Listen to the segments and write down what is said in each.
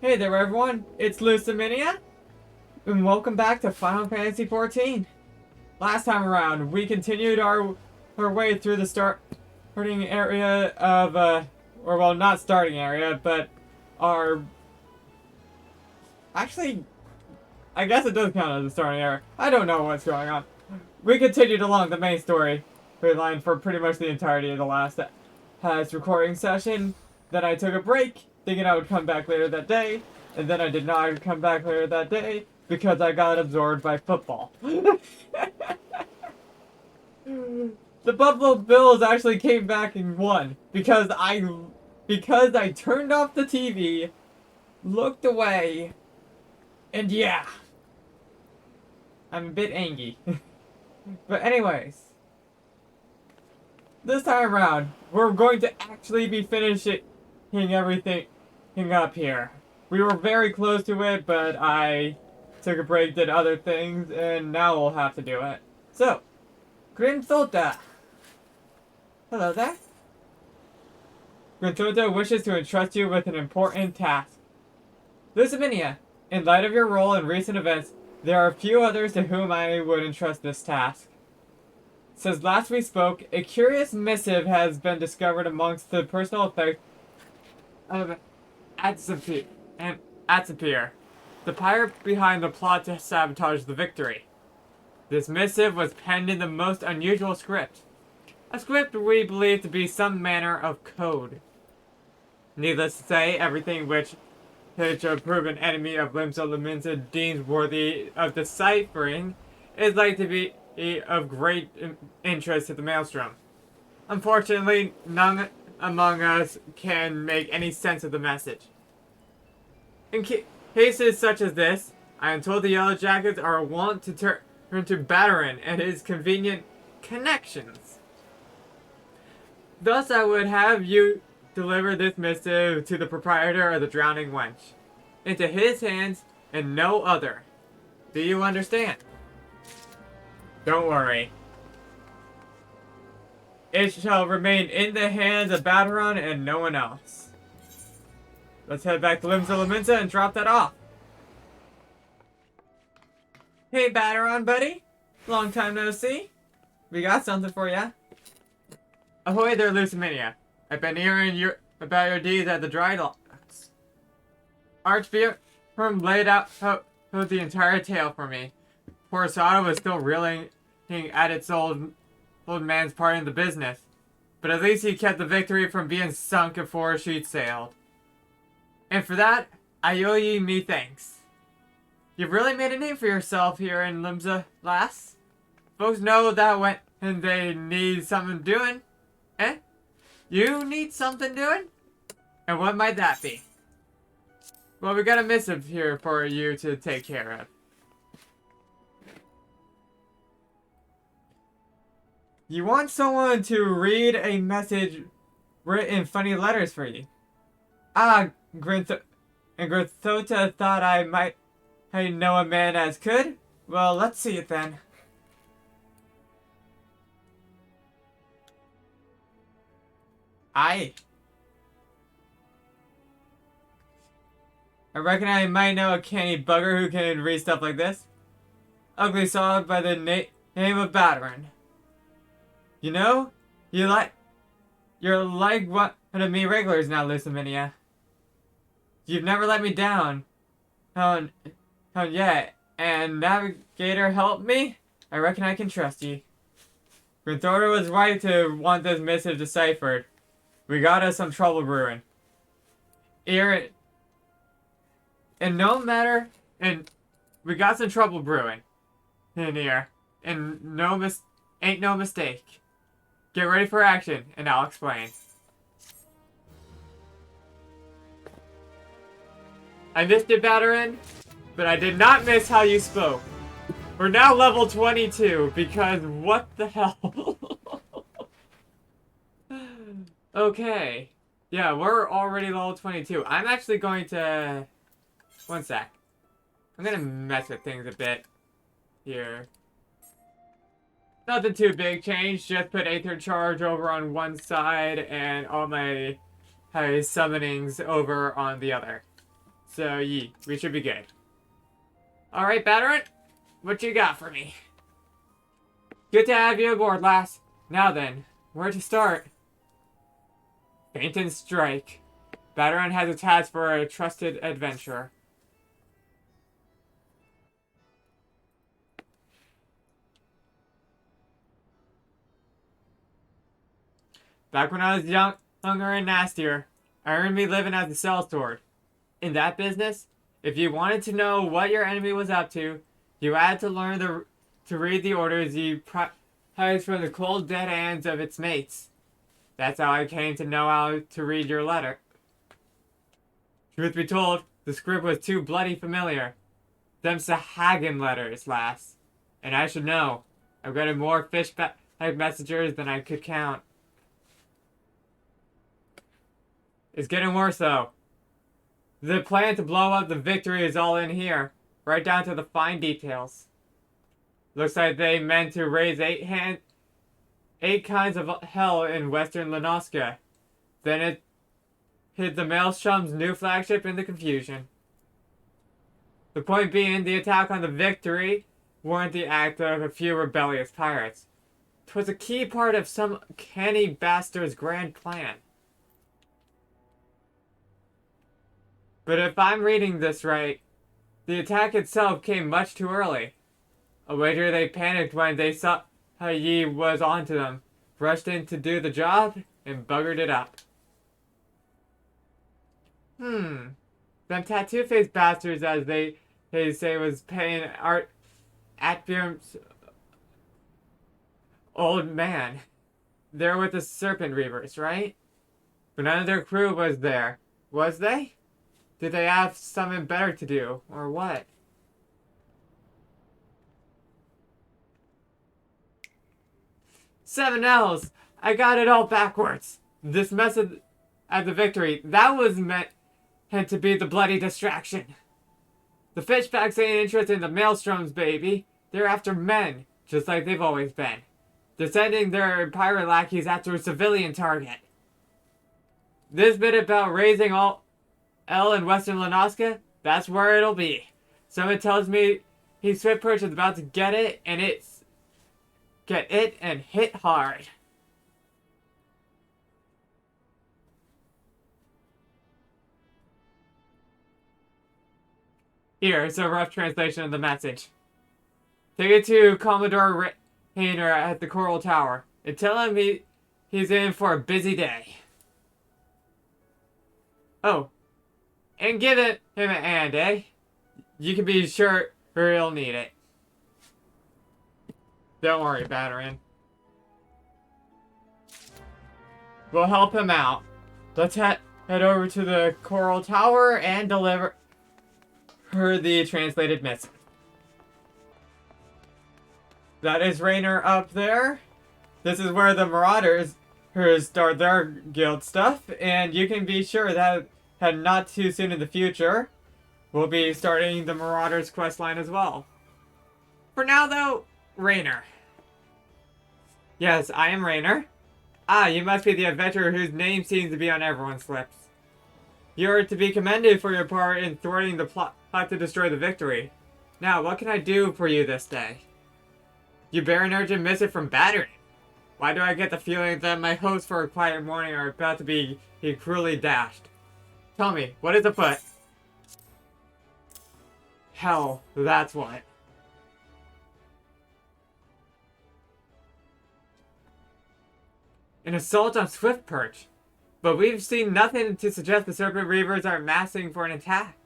Hey there everyone, it's Lusaminia, and welcome back to Final Fantasy XIV. Last time around, we continued our way through the starting area of, or well, not starting area, but our... Actually, I guess it does count as a starting area. I don't know what's going on. We continued along the main story line for pretty much the entirety of the last recording session. Then I took a break, thinking I would come back later that day, and then I did not come back later that day because I got absorbed by football. The Buffalo Bills actually came back and won because I turned off the TV, looked away, and yeah, I'm a bit angry. But anyways, this time around, we're going to actually be finishing everything up here. We were very close to it, but I took a break, did other things, and now we'll have to do it. So, Grimthota. Hello there. Grimthota wishes to entrust you with an important task. Lusaminia, in light of your role in recent events, there are a few others to whom I would entrust this task. Since last we spoke, a curious missive has been discovered amongst the personal effects of Atsapir, the pirate behind the plot to sabotage the victory. This missive was penned in the most unusual script. A script we believe to be some manner of code. Needless to say, everything which a proven enemy of Limsa Lominsa deems worthy of deciphering is likely to be of great interest to the Maelstrom. Unfortunately, none among us can make any sense of the message. In cases such as this, I am told the Yellow Jackets are wont to turn to Battarin and his convenient connections. Thus, I would have you deliver this missive to the proprietor of the Drowning Wench, into his hands and no other. Do you understand? Don't worry. It shall remain in the hands of Battarin and no one else. Let's head back to Limsa Lominsa and drop that off. Hey Battarin, buddy. Long time no see. We got something for ya. Ahoy there, Lusaminia. I've been hearing about your deeds at the dry docks. Archbishop laid out the entire tale for me. Poor Sada was still reeling at its old man's part in the business. But at least he kept the victory from being sunk before she'd sailed. And for that, I owe ye me thanks. You've really made a name for yourself here in Limsa, lass. Folks know that when they need something doing. Eh? You need something doing? And what might that be? Well, we got a missive here for you to take care of. You want someone to read a message written in funny letters for you? Ah, Grimthota thought I might know a man as could? Well, let's see it then. I reckon I might know a canny bugger who can read stuff like this. Ugly solid by the name of Battarin. You know, you're like one of me regulars now, Lusaminia. You've never let me down. Yet, and Navigator helped me? I reckon I can trust you. Grimthota was right to want this missive deciphered. We got us some trouble brewing. And we got some trouble brewing in here. And ain't no mistake. Get ready for action, and I'll explain. I missed it, Battarin, but I did not miss how you spoke. We're now level 22, because what the hell? Okay. Yeah, we're already level 22. I'm actually going to... One sec. I'm gonna mess with things a bit here. Nothing too big change, just put Aether Charge over on one side and all my summonings over on the other. So, we should be good. Alright, Battering, what you got for me? Good to have you aboard, lass. Now then, where to start? Feint and strike. Battering has a task for a trusted adventurer. Back when I was younger and nastier, I earned me living as a cell steward. In that business, if you wanted to know what your enemy was up to, you had to learn to read the orders you prized from the cold dead hands of its mates. That's how I came to know how to read your letter. Truth be told, the script was too bloody familiar. Them's the Hagen letters, lass. And I should know. I've got more fish bag messengers than I could count. It's getting worse, though. The plan to blow up the Victory is all in here, right down to the fine details. Looks like they meant to raise 8 kinds of hell in western Lanoska. Then it hid the Maelstrom's new flagship in the confusion. The point being, the attack on the Victory weren't the act of a few rebellious pirates. 'Twas a key part of some canny bastard's grand plan. But if I'm reading this right, the attack itself came much too early. I wager they panicked when they saw how ye was onto them, rushed in to do the job, and buggered it up. Them tattoo-faced bastards, as they say, was paying Art Atbjorn's old man. They're with the Serpent Reavers, right? But none of their crew was there. Was they? Did they have something better to do, or what? Seven L's! I got it all backwards! This mess at the Victory, that was meant to be the bloody distraction. The fishbacks ain't interested in the maelstroms, baby. They're after men, just like they've always been. They're sending their pirate lackeys after a civilian target. This bit about raising all L in Western Lanoska, that's where it'll be. Someone tells me Swift Perch is about to get it and hit hard. Here's a rough translation of the message. Take it to Commodore Rayner at the Coral Tower and tell him he's in for a busy day. Oh, and give him a hand, eh? You can be sure he'll need it. Don't worry, Battering. We'll help him out. Let's head over to the Coral Tower and deliver her the translated message. That is Rayner up there. This is where the Marauders start their guild stuff, and you can be sure that not too soon in the future, we'll be starting the Marauders questline as well. For now, though, Rayner. Yes, I am Rayner. Ah, you must be the adventurer whose name seems to be on everyone's lips. You are to be commended for your part in thwarting the plot to destroy the Victory. Now, what can I do for you this day? You bear an urgent missive from Battering. Why do I get the feeling that my hopes for a quiet morning are about to be cruelly dashed? Tell me, what is afoot? Hell, that's what. An assault on Swift Perch. But we've seen nothing to suggest the Serpent Reavers are massing for an attack.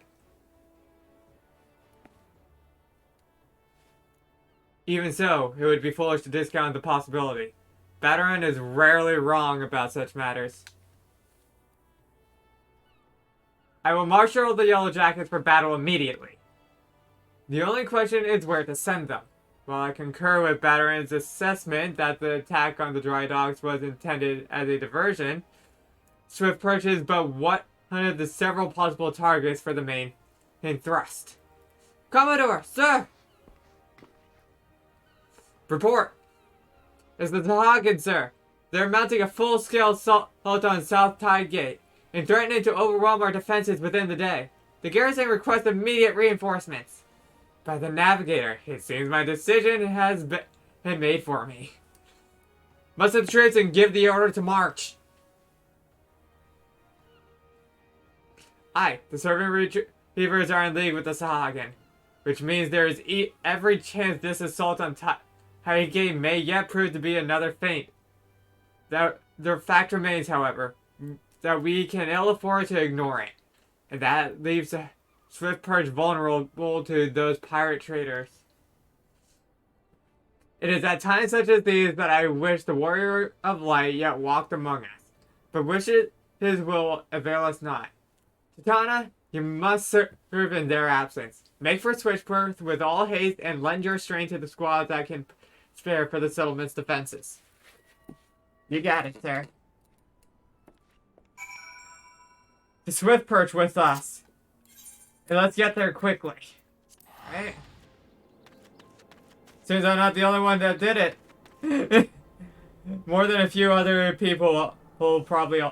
Even so, it would be foolish to discount the possibility. Battering is rarely wrong about such matters. I will marshal the Yellow Jackets for battle immediately. The only question is where to send them. While I concur with Battering's assessment that the attack on the Dry Docks was intended as a diversion, Swift Perch is but one of the several possible targets for the main thrust. Commodore, sir! Report! It's the Hagen, sir. They're mounting a full-scale assault on South Tide Gate and threatening to overwhelm our defenses within the day. The garrison requests immediate reinforcements. By the navigator, it seems my decision has been made for me. Muster the troops and give the order to march. The servant retrievers are in league with the Sahagin, which means there is every chance this assault on Taige may yet prove to be another feint. The fact remains, however, that we can ill afford to ignore it, and that leaves the Swift Purge vulnerable to those pirate traders. It is at times such as these that I wish the warrior of light yet walked among us, but wishes his will avail us not. Titana, you must serve in their absence. Make for Switchport with all haste and lend your strength to the squads that can spare for the settlement's defenses. You got it, sir. The Swift Perch with us. And let's get there quickly. Right. Seems I'm not the only one that did it. More than a few other people will probably...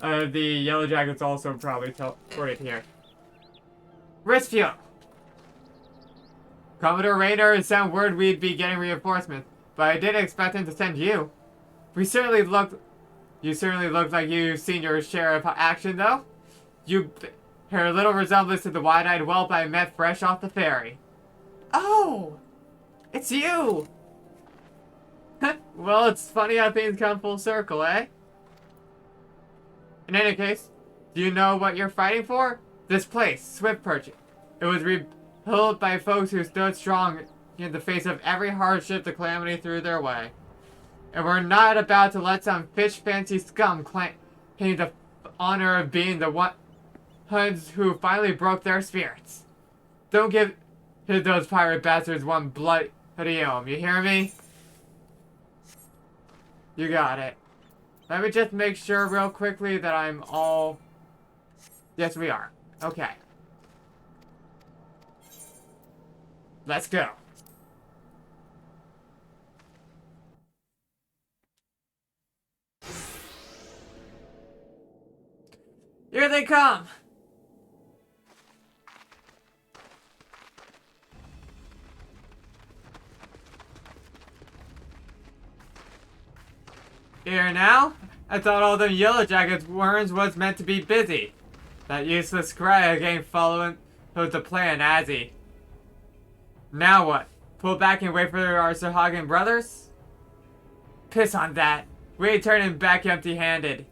the Yellow Jackets also probably teleported here. Wrist fuel! Commodore Raynor had sent word we'd be getting reinforcements, but I didn't expect him to send you. You certainly looked like you've seen your share of action, though. You bear little resemblance to the wide-eyed whelp I met fresh off the ferry. Oh! It's you! Well, it's funny how things come full circle, eh? In any case, do you know what you're fighting for? This place, Swift Perch. It was rebuilt by folks who stood strong in the face of every hardship the calamity threw their way. And we're not about to let some fish-fancy scum claim the honor of being the ones who finally broke their spirits. Don't give those pirate bastards one bloody ohm, you hear me? You got it. Let me just make sure real quickly that I'm all... Yes, we are. Okay. Let's go. Here they come! Here now? I thought all them Yellow Jackets worms was meant to be busy. That useless Skrya gang following the plan, has he? Now what? Pull back and wait for our Sahagin brothers? Piss on that. We ain't turning back empty-handed.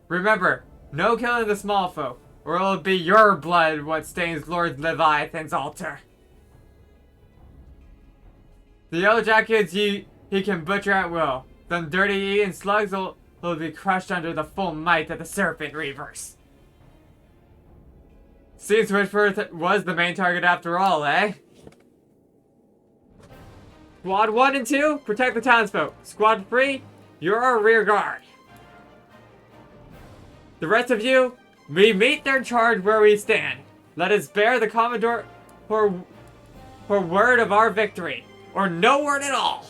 Remember, no killing the small folk, or it'll be your blood what stains Lord Leviathan's altar. The Yellow Jackets he can butcher at will. Them dirty eating slugs will be crushed under the full might of the Serpent Reavers. Seems Witchworth was the main target after all, eh? Squad 1 and 2, protect the townsfolk. Squad 3, you're our rear guard. The rest of you, we meet their charge where we stand. Let us bear the Commodore for word of our victory, or no word at all.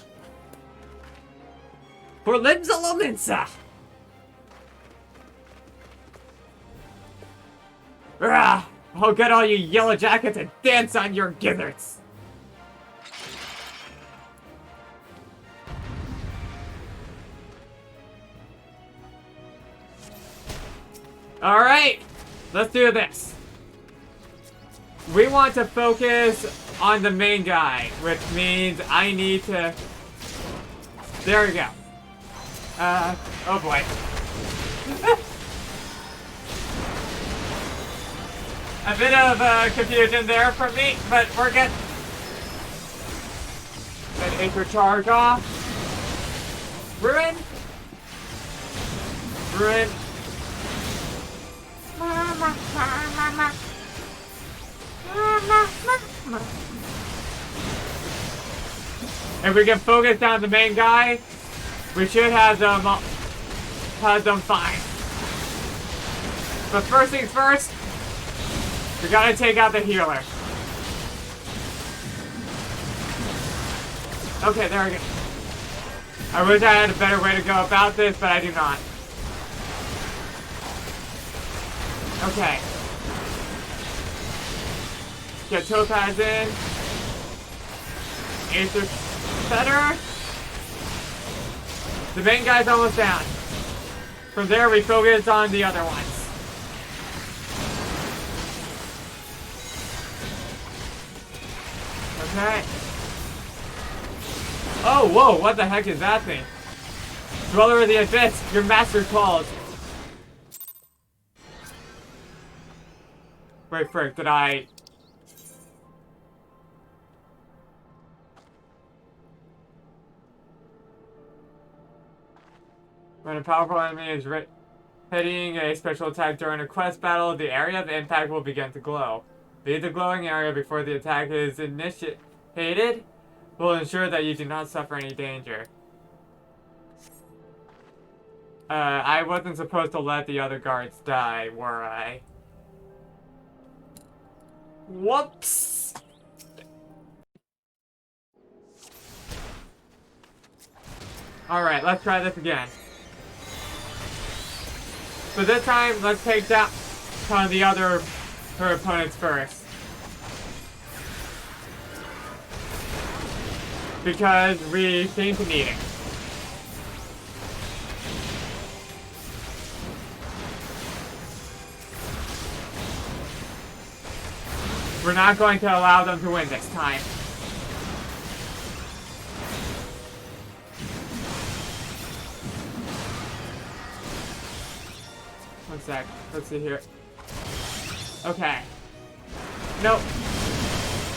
For Limsa Lominsa! I'll get all you Yellow Jackets and dance on your gizzards! Alright, let's do this. We want to focus on the main guy, which means I need to... There we go. Oh boy. A bit of confusion there for me, but we're good. Then anchor charge off. Ruin. Ruin. If we can focus down the main guy, we should have them fine. But first things first, we gotta take out the healer. Okay, there we go. I wish I had a better way to go about this, but I do not. Okay. Get Topaz in. Aether Fetter. The main guy's almost down. From there, we focus on the other ones. Okay. Oh, whoa, what the heck is that thing? Dweller of the Abyss, your master calls. Wait, frick, did I... When a powerful enemy is hitting a special attack during a quest battle, the area of impact will begin to glow. Leave the glowing area before the attack is initiated will ensure that you do not suffer any danger. I wasn't supposed to let the other guards die, were I? Whoops! Alright, let's try this again. But this time, let's take down some of the other her opponents first. Because we seem to need it. We're not going to allow them to win this time. One sec. Let's see here. Okay. Nope.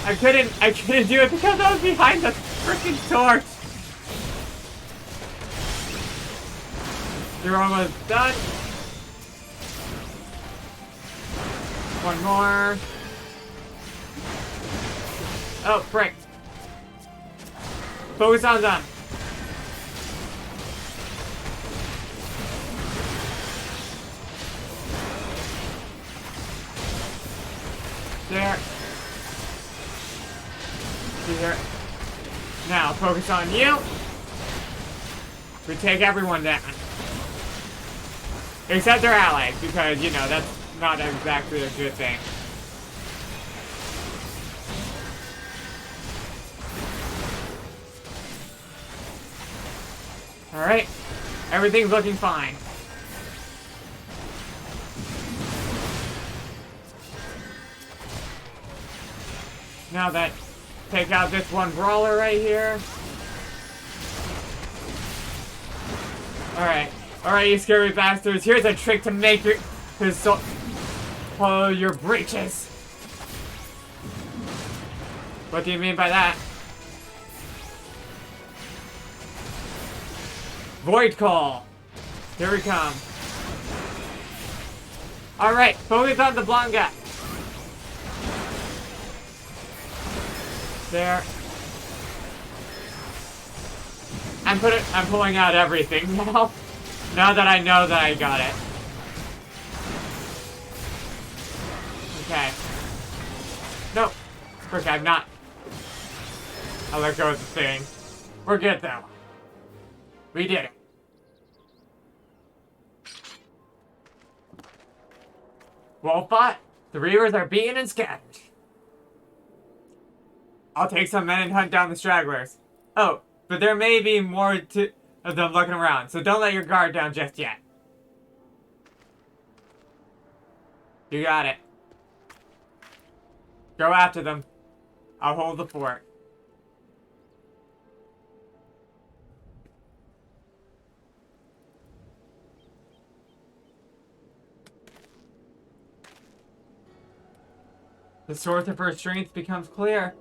I couldn't do it because I was behind the freaking torch. You're almost done. One more. Oh, frick. Focus on them. There. See here. Now, focus on you. We take everyone down. Except their allies, because, you know, that's not exactly a good thing. Alright. Everything's looking fine. Now that, take out this one brawler right here. Alright. Alright, you scary bastards. Here's a trick to make your follow your breaches. What do you mean by that? Void Call. Here we come. Alright, focus on the blonde guy. There. I'm pulling out everything now. Now that I know that I got it. Okay. Nope. Frick, I'm not. I'll let go of the thing. We're good though. We did it. Well fought. The Reavers are beaten and scattered. I'll take some men and hunt down the stragglers. Oh, but there may be more of them looking around, so don't let your guard down just yet. You got it. Go after them. I'll hold the fort. The source of her strength becomes clear.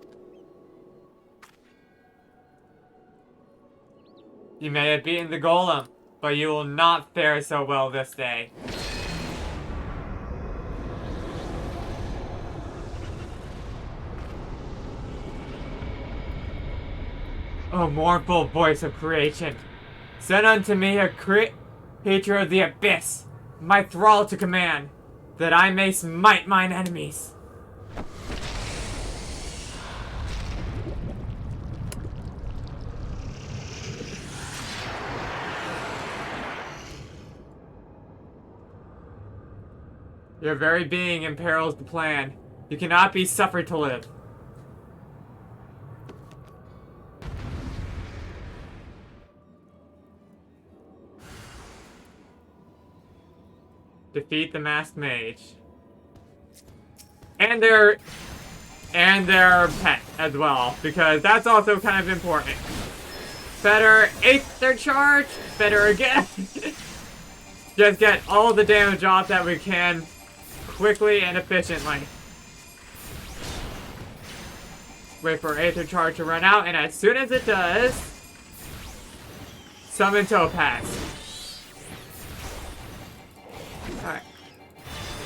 You may have beaten the golem, but you will not fare so well this day. O mournful voice of creation, send unto me a creature of the abyss, my thrall to command, that I may smite mine enemies. Your very being imperils the plan. You cannot be suffered to live. Defeat the masked mage. And their pet as well, because that's also kind of important. Better 8th their charge, better again. Just get all the damage off that we can quickly and efficiently. Wait for 8th charge to run out, and as soon as it does, summon Topaz. Alright.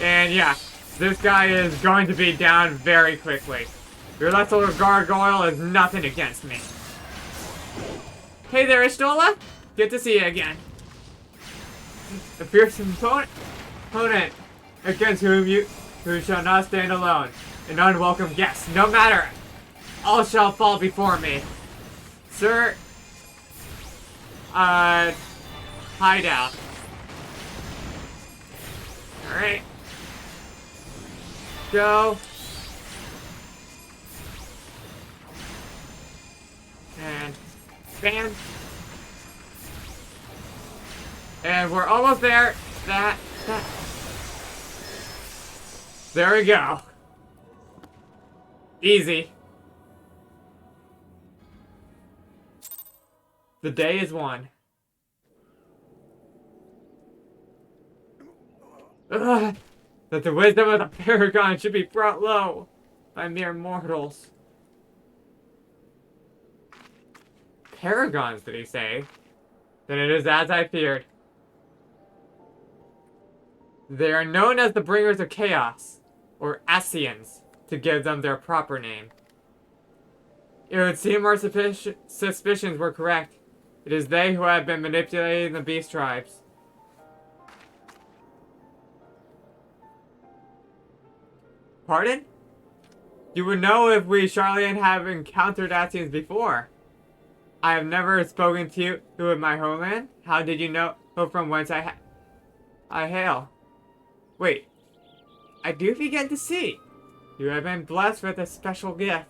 And yeah, this guy is going to be down very quickly. Your lesser gargoyle is nothing against me. Hey there, Ishtola! Good to see you again. A fearsome opponent against who shall not stand alone. An unwelcome guest, no matter. All shall fall before me. Sir, hideout. Alright. Go. And bam. And we're almost there. That. There we go. Easy. The day is won. Ugh, that the wisdom of the Paragon should be brought low by mere mortals. Paragons, did he say? Then it is as I feared. They are known as the Bringers of Chaos, or Asians, to give them their proper name. It would seem our suspicions were correct. It is they who have been manipulating the beast tribes. Pardon? You would know if we Charlatan have encountered Asians before. I have never spoken to you in my homeland. How did you know from whence I hail? Wait, I do begin to see. You have been blessed with a special gift.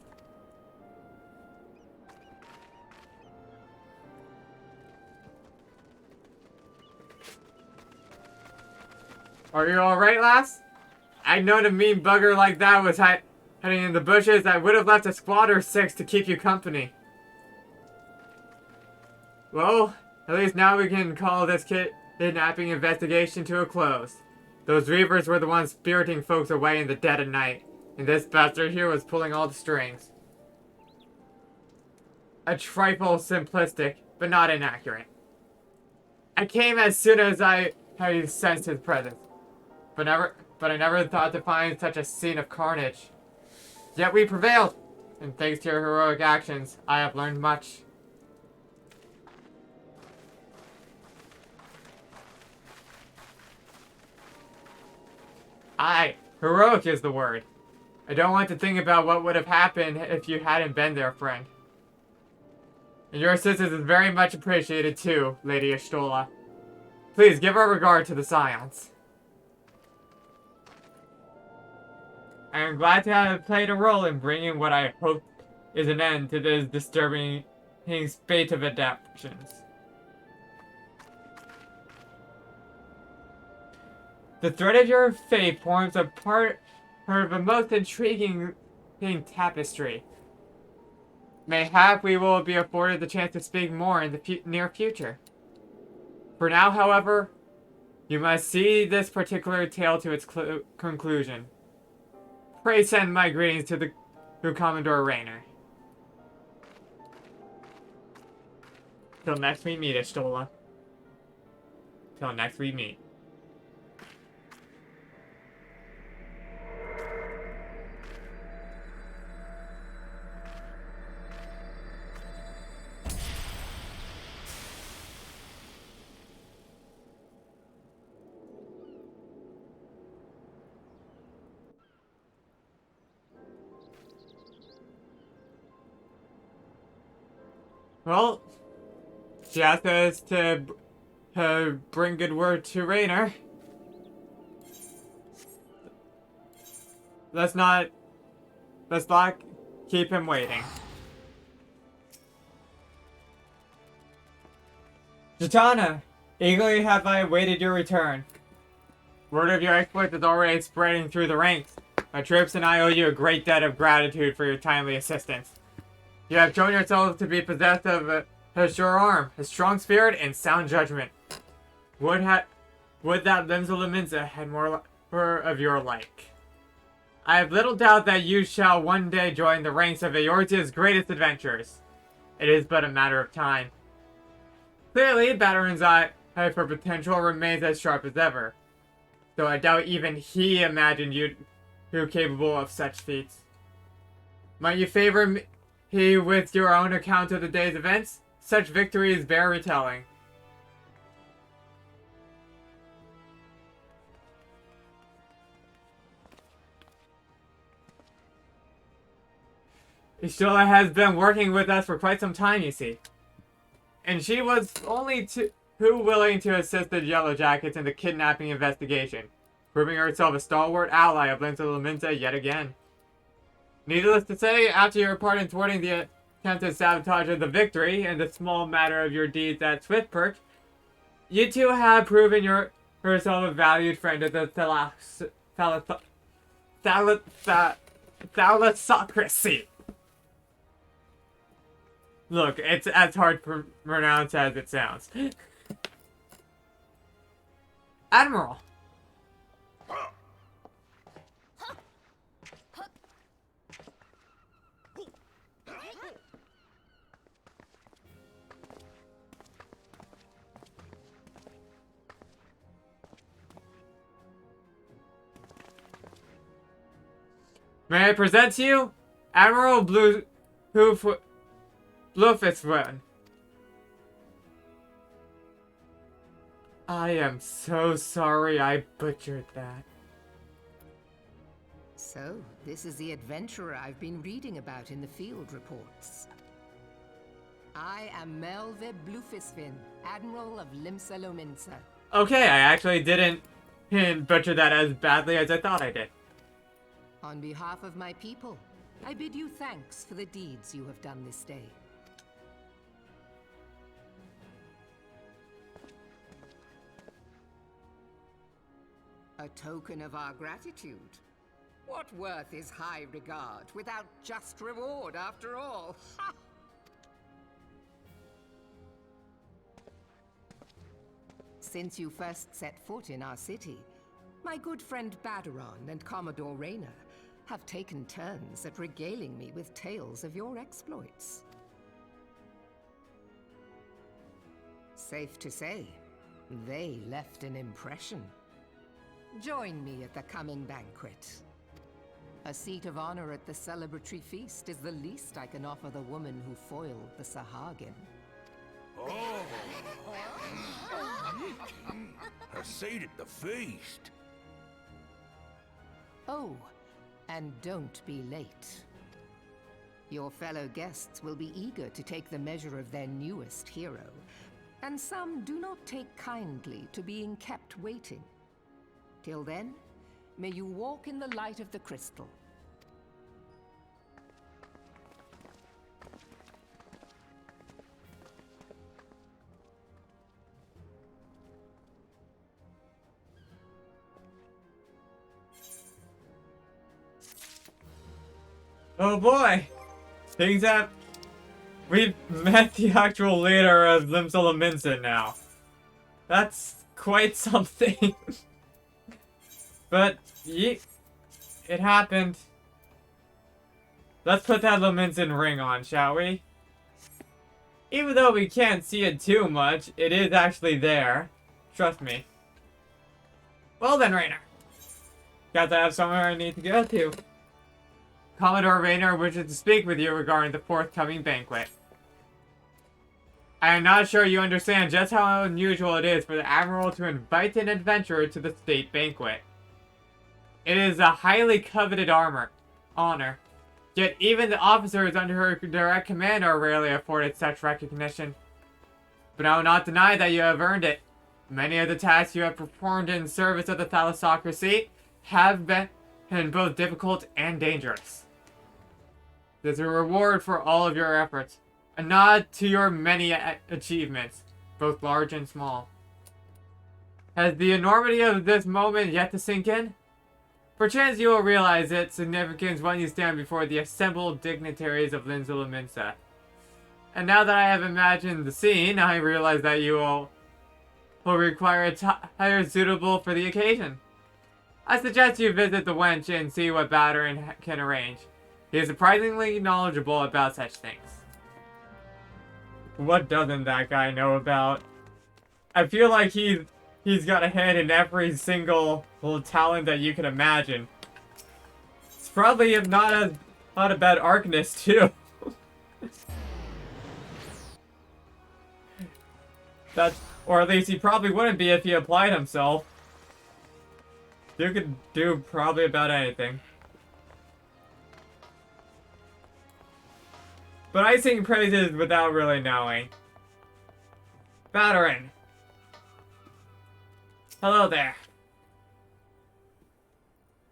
Are you alright, lass? I'd known a mean bugger like that was hiding in the bushes. I would have left a squad or 6 to keep you company. Well, at least now we can call this kidnapping investigation to a close. Those reavers were the ones spiriting folks away in the dead of night, and this bastard here was pulling all the strings. A trifle simplistic, but not inaccurate. I came as soon as I had sensed his presence, but I never thought to find such a scene of carnage. Yet we prevailed, and thanks to your heroic actions, I have learned much. Aye, heroic is the word. I don't want to think about what would have happened if you hadn't been there, friend. And your assistance is very much appreciated too, Lady Ishtola. Please give our regard to the Scions. I am glad to have played a role in bringing what I hope is an end to this disturbing spate of adaptations. The thread of your fate forms a part of a most intriguing tapestry. Mayhap we will be afforded the chance to speak more in the near future. For now, however, you must see this particular tale to its conclusion. Pray send my greetings to Commodore Raynor. Till next we meet, Ishtola. Till next we meet. Well, she asked us to bring good word to Raynor. Let's not let's not keep him waiting. Jatana, eagerly have I awaited your return. Word of your exploits is already spreading through the ranks. My troops and I owe you a great debt of gratitude for your timely assistance. You have shown yourself to be possessed of a sure arm, a strong spirit, and sound judgment. Would that Limsa Lominsa had more of your like. I have little doubt that you shall one day join the ranks of Eorzea's greatest adventurers. It is but a matter of time. Clearly, Bataran's eye for potential remains as sharp as ever, though I doubt even he imagined you capable of such feats. Might you favor me with your own account of the day's events? Such victories bear retelling. Ishtola has been working with us for quite some time, you see. And she was only too willing to assist the Yellow Jackets in the kidnapping investigation, proving herself a stalwart ally of Limsa Lominsa yet again. Needless to say, after your part in thwarting the attempted sabotage of the victory and the small matter of your deeds at Swiftperk, you two have proven yourself a valued friend of the thalassocracy. Look, it's as hard to pronounce as it sounds. Admiral! May I present to you Admiral Bluefistone. I am so sorry I butchered that. So, this is the adventurer I've been reading about in the field reports. I am Melve Bluefistone, Admiral of Limsa Lominsa. Okay, I actually didn't butcher that as badly as I thought I did. On behalf of my people, I bid you thanks for the deeds you have done this day. A token of our gratitude. What worth is high regard without just reward after all? Ha! Since you first set foot in our city, my good friend Bataran and Commodore Rayner have taken turns at regaling me with tales of your exploits. Safe to say, they left an impression. Join me at the coming banquet. A seat of honor at the celebratory feast is the least I can offer the woman who foiled the Sahagin. Oh! A seat at the feast! Oh, and don't be late. Your fellow guests will be eager to take the measure of their newest hero, and some do not take kindly to being kept waiting. Till then, may you walk in the light of the crystal. Oh boy! Things have... We've met the actual leader of Limsa Lominsa now. That's quite something. But, it happened. Let's put that Lominsan ring on, shall we? Even though we can't see it too much, it is actually there. Trust me. Well then, Rayner. Guess I have somewhere I need to go to. Commodore Rayner wishes to speak with you regarding the forthcoming banquet. I am not sure you understand just how unusual it is for the Admiral to invite an adventurer to the state banquet. It is a highly coveted honor. Yet even the officers under her direct command are rarely afforded such recognition. But I will not deny that you have earned it. Many of the tasks you have performed in service of the thalassocracy have been both difficult and dangerous. There's a reward for all of your efforts. A nod to your many achievements, both large and small. Has the enormity of this moment yet to sink in? Perchance you will realize its significance when you stand before the assembled dignitaries of Limsa Lominsa. And now that I have imagined the scene, I realize that you will require attire suitable for the occasion. I suggest you visit the wench and see what Batteren can arrange. He is surprisingly knowledgeable about such things. What doesn't that guy know about? I feel like he's got a hand in every single little talent that you can imagine. It's probably, if not a bad arcanist too. Or at least he probably wouldn't be if he applied himself. You could do probably about anything. But I sing praises without really knowing. Batteren. Hello there.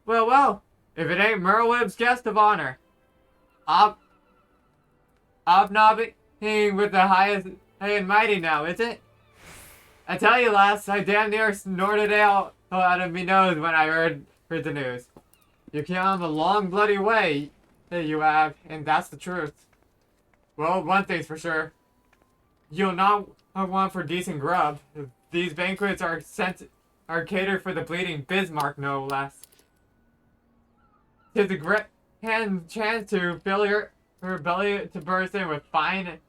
Well, if it ain't Merlib's guest of honor. Obnobbing with the highest high and mighty now, is it? I tell you, lass, I damn near snorted out of me nose when I heard the news. You came a long bloody way, you have, and that's the truth. Well, one thing's for sure. You'll not want for decent grub. These banquets are catered for the bleeding Bismarck, no less. 'Tis a great chance to fill her belly to burst in with fine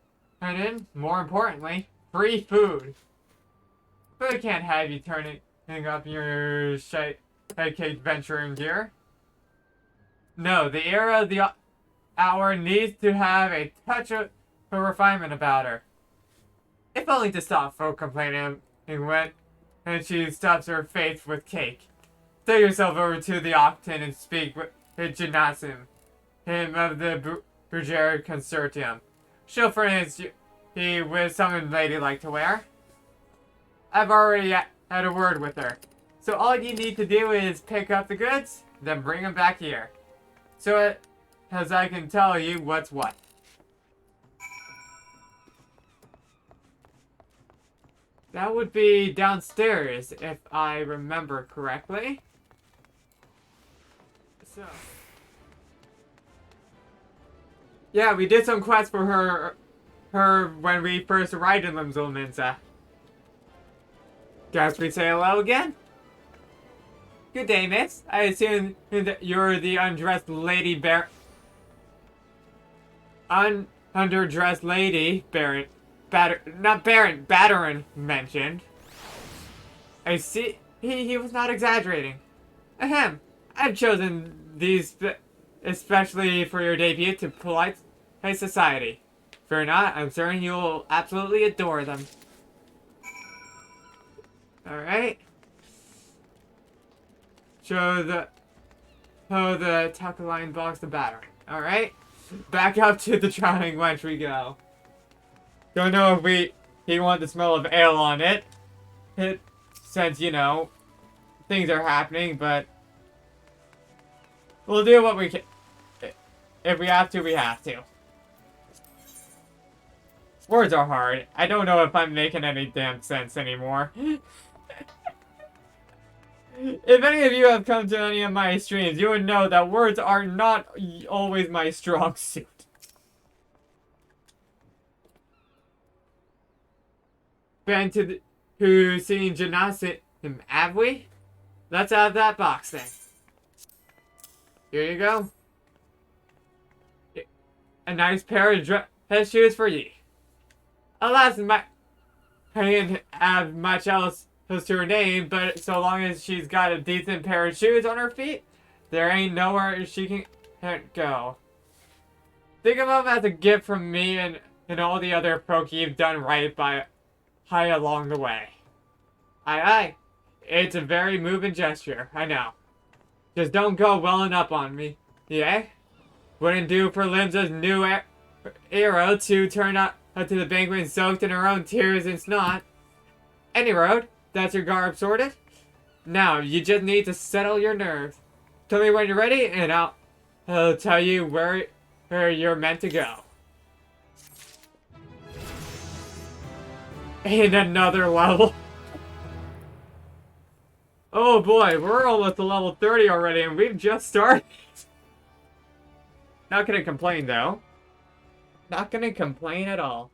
and, more importantly, free food. But I can't have you turning up your head cake venturing gear. No, the era of the hour needs to have a touch of refinement about her. If only to stop folk complaining when she stuffs her face with cake. Take yourself over to the Octon and speak with Janasim, him of the Bergerac Consortium. She'll furnish you with something ladylike to wear. I've already had a word with her. So all you need to do is pick up the goods, then bring them back here. So as I can tell you what's what. That would be downstairs, if I remember correctly. So. Yeah, we did some quests for her when we first arrived in Limsa Lominsa. Guess we say hello again? Good day, miss. I assume that you're the undressed lady underdressed lady Batteren mentioned. I see he was not exaggerating. Ahem. I've chosen these especially for your debut to polite high society. Fear not, I'm certain you will absolutely adore them. Alright. Show the tuck line box to Batteren. Alright. Back up to the drowning wench we go. Don't know if he want the smell of ale on it. Since, you know, things are happening, but we'll do what we can. If we have to, we have to. Words are hard. I don't know if I'm making any damn sense anymore. If any of you have come to any of my streams, you would know that words are not always my strong suit. Been to who seen Janasim, have we? Let's have that box then. Here you go. A nice pair of dress shoes for ye. Alas, I didn't have much else to her name, but so long as she's got a decent pair of shoes on her feet, there ain't nowhere she can't go. Think of them as a gift from me and all the other folk you've done right by high along the way. Aye. It's a very moving gesture, I know. Just don't go welling up on me, yeah? Wouldn't do for Limsa's new hero to turn up to the banquet soaked in her own tears and snot. Any road, that's your garb sorted? Now, you just need to settle your nerves. Tell me when you're ready, and I'll tell you where where you're meant to go. And another level. Oh boy, we're almost to level 30 already, and we've just started. Not gonna complain, though. Not gonna complain at all.